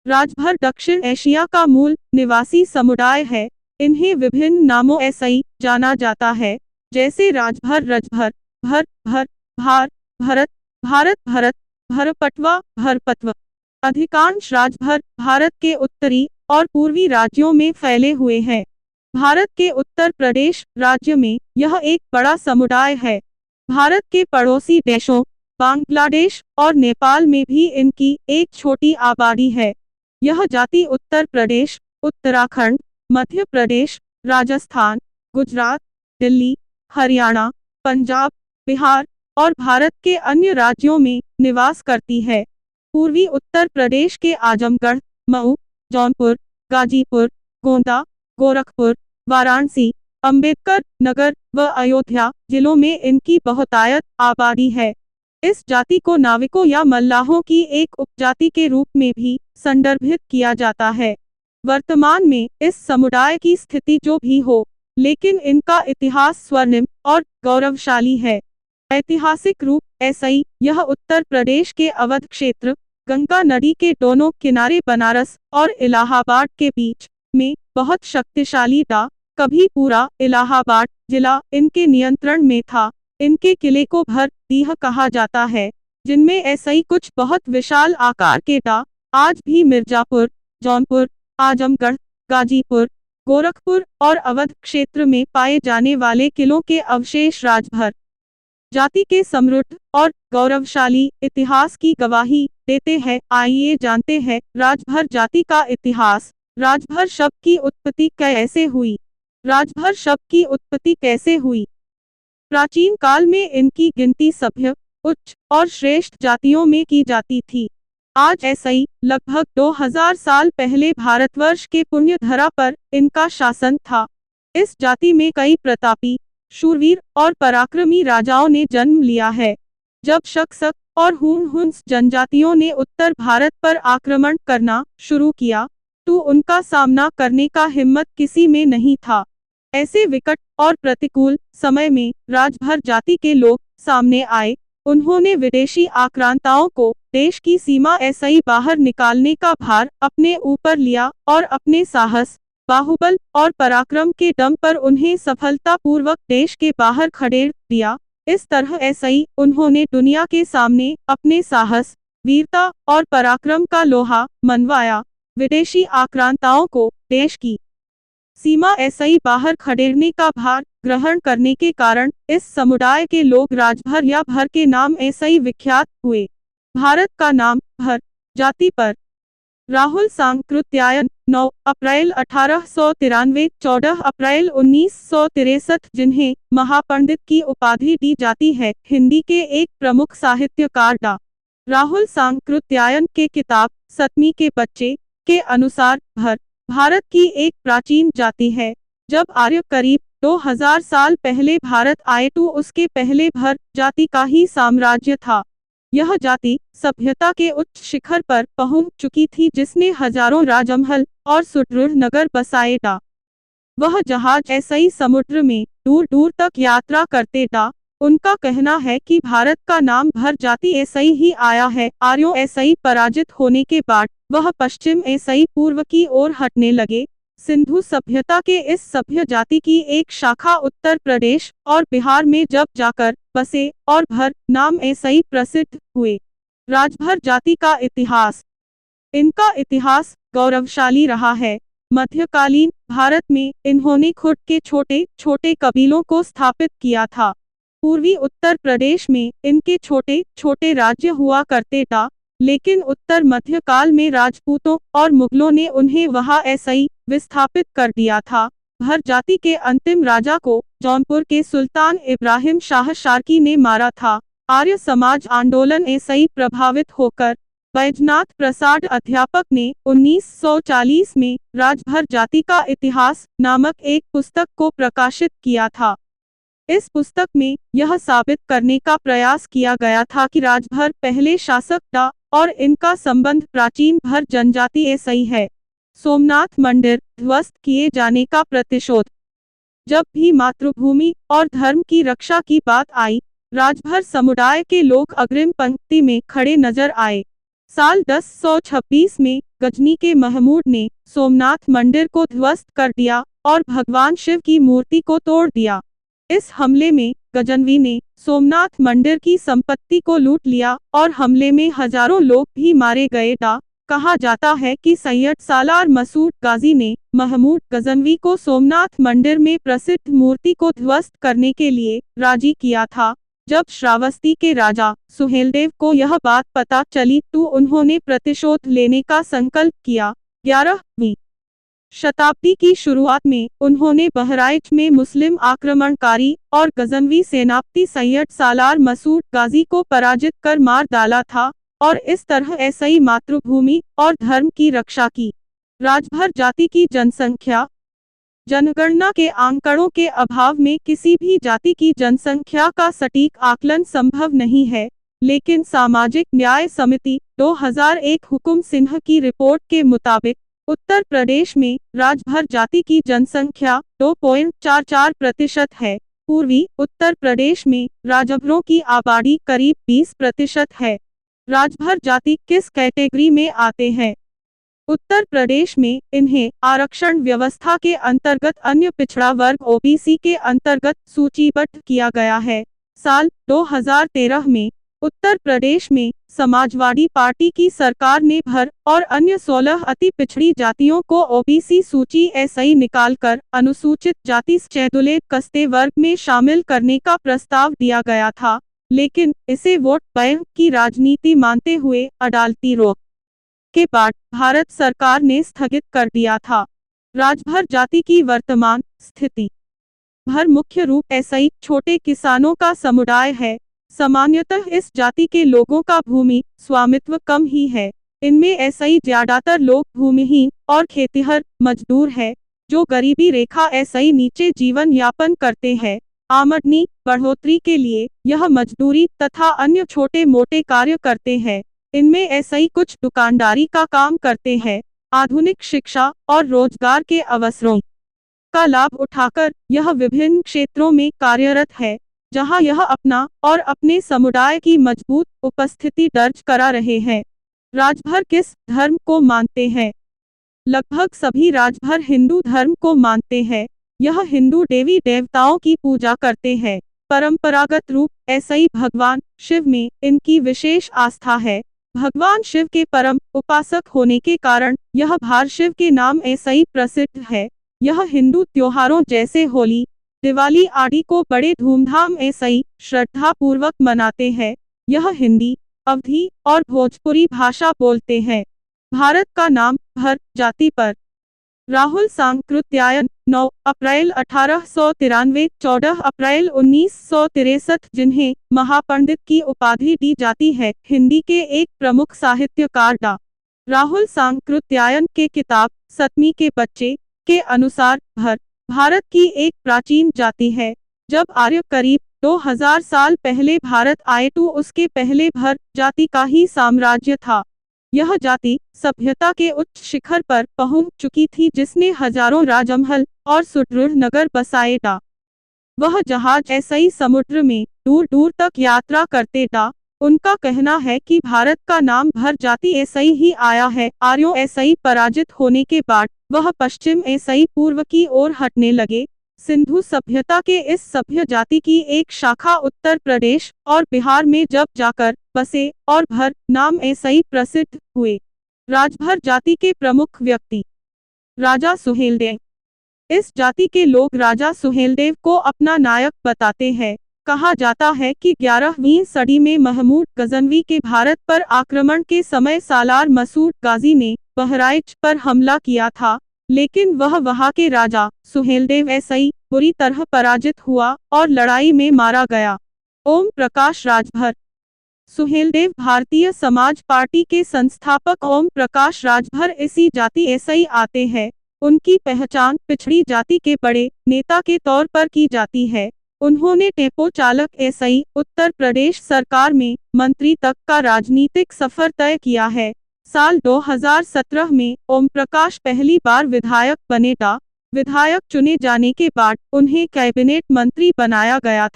राजभर दक्षिण एशिया का मूल निवासी समुदाय है। इन्हें विभिन्न नामों ऐसे जाना जाता है, जैसे राजभर, रजभर, भर, भर, भार, भरत, भारत, भरत, भरपटवा, भरपत्व। अधिकांश राजभर भारत के उत्तरी और पूर्वी राज्यों में फैले हुए हैं। भारत के उत्तर प्रदेश राज्य में यह एक बड़ा समुदाय है। भारत के पड़ोसी देशों बांग्लादेश और नेपाल में भी इनकी एक छोटी आबादी है। यह जाति उत्तर प्रदेश, उत्तराखंड, मध्य प्रदेश, राजस्थान, गुजरात, दिल्ली, हरियाणा, पंजाब, बिहार और भारत के अन्य राज्यों में निवास करती है। पूर्वी उत्तर प्रदेश के आजमगढ़, मऊ, जौनपुर, गाजीपुर, गोंदा, गोरखपुर, वाराणसी, अंबेडकर नगर व अयोध्या जिलों में इनकी बहुतायत आबादी है। इस जाति को नाविकों या मल्लाहों की एक उपजाति के रूप में भी संदर्भित किया जाता है। वर्तमान में इस समुदाय की स्थिति जो भी हो, लेकिन इनका इतिहास स्वर्णिम और गौरवशाली है। ऐतिहासिक रूप ऐसे यह उत्तर प्रदेश के अवध क्षेत्र, गंगा नदी के दोनों किनारे बनारस और इलाहाबाद के बीच में बहुत शक्तिशाली था। कभी पूरा इलाहाबाद जिला इनके नियंत्रण में था। इनके किले को भर दीह कहा जाता है, जिनमें ऐसे ही कुछ बहुत विशाल आकार के था। आज भी मिर्जापुर, जौनपुर, आजमगढ़, गाजीपुर, गोरखपुर और अवध क्षेत्र में पाए जाने वाले किलों के अवशेष राजभर जाति के समृद्ध और गौरवशाली इतिहास की गवाही देते हैं। आइए जानते हैं राजभर जाति का इतिहास। राजभर शब्द की उत्पत्ति कैसे हुई? राजभर शब्द की उत्पत्ति कैसे हुई? प्राचीन काल में इनकी गिनती सभ्य, उच्च और श्रेष्ठ जातियों में की जाती थी। आज ऐसे ही लगभग 2000 साल पहले भारतवर्ष के पुण्य धरा पर इनका शासन था। इस जाति में कई प्रतापी, शूरवीर और पराक्रमी राजाओं ने जन्म लिया है। जब शक और हुनहुन्स जनजातियों ने उत्तर भारत पर आक्रमण करना शुरू किया, तो उनका सामना करने का हिम्मत किसी में नहीं था। ऐसे विकट और प्रतिकूल समय में राजभर जाति के लोग सामने आए। उन्होंने विदेशी आक्रांताओं को देश की सीमा ऐसे ही बाहर निकालने का भार अपने ऊपर लिया और अपने साहस, बाहुबल और पराक्रम के दम पर उन्हें सफलतापूर्वक देश के बाहर खड़ेड़ दिया। इस तरह ऐसे ही उन्होंने दुनिया के सामने अपने साहस, वीरता और पराक्रम का लोहा मनवाया। विदेशी आक्रांताओं को देश की सीमा ऐसे ही बाहर खड़ेड़ने का भार ग्रहण करने के कारण इस समुदाय के लोग राजभर या भर के नाम ऐसे ही विख्यात हुए। भारत का नाम भर जाति पर राहुल सांकृत्यायन 9 अप्रैल 1893, 14 अप्रैल 1963, जिन्हें महापंडित की उपाधि दी जाती है, हिंदी के एक प्रमुख साहित्यकार डा राहुल सांकृत्यायन के किताब सतमी के बच्चे के अनुसार भर भारत की एक प्राचीन जाति है। जब आर्य करीब 2000 साल पहले भारत आए तो उसके पहले भर जाति का ही साम्राज्य था। यह जाति सभ्यता के उच्च शिखर पर पहुंच चुकी थी, जिसने हजारों राजमहल और सुदृढ़ नगर बसाए था। वह जहाज ऐसे ही समुद्र में दूर दूर तक यात्रा करते था। उनका कहना है कि भारत का नाम भर जाति ऐसे ही आया है। आर्यों ऐसे ही पराजित होने के बाद वह पश्चिम ऐसे ही पूर्व की ओर हटने लगे। सिंधु सभ्यता के इस सभ्य जाति की एक शाखा उत्तर प्रदेश और बिहार में जब जाकर बसे और भर नाम ऐसे ही प्रसिद्ध हुए। राजभर जाति का इतिहास। इनका इतिहास गौरवशाली रहा है। मध्यकालीन भारत में इन्होंने खुद के छोटे छोटे कबीलों को स्थापित किया था। पूर्वी उत्तर प्रदेश में इनके छोटे छोटे राज्य हुआ करते था, लेकिन उत्तर मध्यकाल में राजपूतों और मुगलों ने उन्हें वहां ऐसे ही विस्थापित कर दिया था। भर जाति के अंतिम राजा को जौनपुर के सुल्तान इब्राहिम शाह शार्की ने मारा था। आर्य समाज आंदोलन ऐसे ही प्रभावित होकर बैजनाथ प्रसाद अध्यापक ने 1940 में राजभर जाति का इतिहास नामक एक पुस्तक को प्रकाशित किया था। इस पुस्तक में यह साबित करने का प्रयास किया गया था कि राजभर पहले शासक था और इनका संबंध प्राचीन भर जनजाति ऐसे ही है। सोमनाथ मंदिर ध्वस्त किए जाने का प्रतिशोध। जब भी मातृभूमि और धर्म की रक्षा की बात आई, राजभर समुदाय के लोग अग्रिम पंक्ति में खड़े नजर आए। साल 1026 में गजनी के महमूद ने सोमनाथ मंदिर को ध्वस्त कर दिया और भगवान शिव की मूर्ति को तोड़ दिया। इस हमले में गजनवी ने सोमनाथ मंदिर की संपत्ति को लूट लिया और हमले में हजारों लोग भी मारे गए। कहा जाता है कि सैयद सालार मसूद गाजी ने महमूद गजनवी को सोमनाथ मंदिर में प्रसिद्ध मूर्ति को ध्वस्त करने के लिए राजी किया था। जब श्रावस्ती के राजा सुहेलदेव को यह बात पता चली तो उन्होंने प्रतिशोध लेने का संकल्प किया। 11वीं शताब्दी की शुरुआत में उन्होंने बहराइच में मुस्लिम आक्रमणकारी और गजनवी सेनापति सैयद सालार मसूद गाजी को पराजित कर मार डाला था और इस तरह ऐसे ही मातृभूमि और धर्म की रक्षा की। राजभर जाति की जनसंख्या। जनगणना के आंकड़ों के अभाव में किसी भी जाति की जनसंख्या का सटीक आकलन संभव नहीं है, लेकिन सामाजिक न्याय समिति 2001 हुकुम सिन्हा की रिपोर्ट के मुताबिक उत्तर प्रदेश में राजभर जाति की जनसंख्या 2.44% है। पूर्वी उत्तर प्रदेश में राजभरों की आबादी करीब 20% है। राजभर जाति किस कैटेगरी में आते हैं? उत्तर प्रदेश में इन्हें आरक्षण व्यवस्था के अंतर्गत अन्य पिछड़ा वर्ग ओबीसी के अंतर्गत सूचीबद्ध किया गया है। साल 2013 में उत्तर प्रदेश में समाजवादी पार्टी की सरकार ने भर और अन्य 16 अति पिछड़ी जातियों को ओबीसी सूची एसई निकालकर अनुसूचित जाति शेड्यूल्ड कास्ट वर्ग में शामिल करने का प्रस्ताव दिया गया था, लेकिन इसे वोट बैंक की राजनीति मानते हुए अदालती रोक के बाद भारत सरकार ने स्थगित कर दिया था। राजभर जाति की वर्तमान स्थिति। भर मुख्य रूप एसई छोटे किसानों का समुदाय है। सामान्यतः इस जाति के लोगों का भूमि स्वामित्व कम ही है। इनमें एसई ज्यादातर लोग भूमिहीन और खेतिहर मजदूर है, जो गरीबी रेखा एसई नीचे जीवन यापन करते हैं। आमदनी बढ़ोतरी के लिए यह मजदूरी तथा अन्य छोटे मोटे कार्य करते हैं। इनमें एसई कुछ दुकानदारी का काम करते हैं। आधुनिक शिक्षा और रोजगार के अवसरों का लाभ उठाकर यह विभिन्न क्षेत्रों में कार्यरत है, जहां यह अपना और अपने समुदाय की मजबूत उपस्थिति दर्ज करा रहे हैं। राजभर किस धर्म को मानते हैं? लगभग सभी राजभर हिंदू धर्म को मानते हैं। यह हिंदू देवी देवताओं की पूजा करते हैं। परंपरागत रूप एसई भगवान शिव में इनकी विशेष आस्था है। भगवान शिव के परम उपासक होने के कारण यह भार शिव के नाम एसई प्रसिद्ध है। यह हिंदू त्योहारों जैसे होली, दिवाली आदि को बड़े धूमधाम एसई श्रद्धा पूर्वक मनाते हैं। यह हिंदी, अवधी और भोजपुरी भाषा बोलते हैं। भारत का नाम भर जाति पर राहुल सांकृत्यायन 9 अप्रैल 1893 14 अप्रैल 1963, जिन्हें महापंडित की उपाधि दी जाती है, हिंदी के एक प्रमुख साहित्यकार डॉ. राहुल सांकृत्यायन के किताब सतमी के बच्चे के अनुसार भर भारत की एक प्राचीन जाति है। जब आर्य करीब 2000 साल पहले भारत आए तो उसके पहले भर जाति का ही साम्राज्य था। यह जाति सभ्यता के उच्च शिखर पर पहुंच चुकी थी, जिसने हजारों राजमहल और सुदृढ़ नगर बसाए। वह जहाज ऐसे ही समुद्र में दूर दूर तक यात्रा करते। उनका कहना है कि भारत का नाम भर जाति ऐसे ही आया है। आर्यों ऐसे ही पराजित होने के बाद वह पश्चिम ऐसे ही पूर्व की ओर हटने लगे। सिंधु सभ्यता के इस सभ्य जाति की एक शाखा उत्तर प्रदेश और बिहार में जब जाकर बसे और भर नाम ऐसे ही प्रसिद्ध हुए। राजभर जाति के प्रमुख व्यक्ति राजा सुहेलदेव। इस जाति के लोग राजा सुहेलदेव को अपना नायक बताते हैं। कहा जाता है कि 11वीं सदी में महमूद गजनवी के भारत पर आक्रमण के समय सालार मसूद गाजी ने बहराइच पर हमला किया था, लेकिन वह वहां के राजा सुहेलदेव ऐसे ही बुरी तरह पराजित हुआ और लड़ाई में मारा गया। ओम प्रकाश राजभर। सुहेलदेव भारतीय समाज पार्टी के संस्थापक ओम प्रकाश राजभर इसी जाति ऐसे ही आते हैं। उनकी पहचान पिछड़ी जाति के बड़े नेता के तौर पर की जाती है। उन्होंने टेम्पो चालक ऐसे ही उत्तर प्रदेश सरकार में मंत्री तक का राजनीतिक सफर तय किया है। साल 2017 में ओम प्रकाश पहली बार विधायक बने। विधायक चुने जाने के बाद उन्हें कैबिनेट मंत्री बनाया गया था।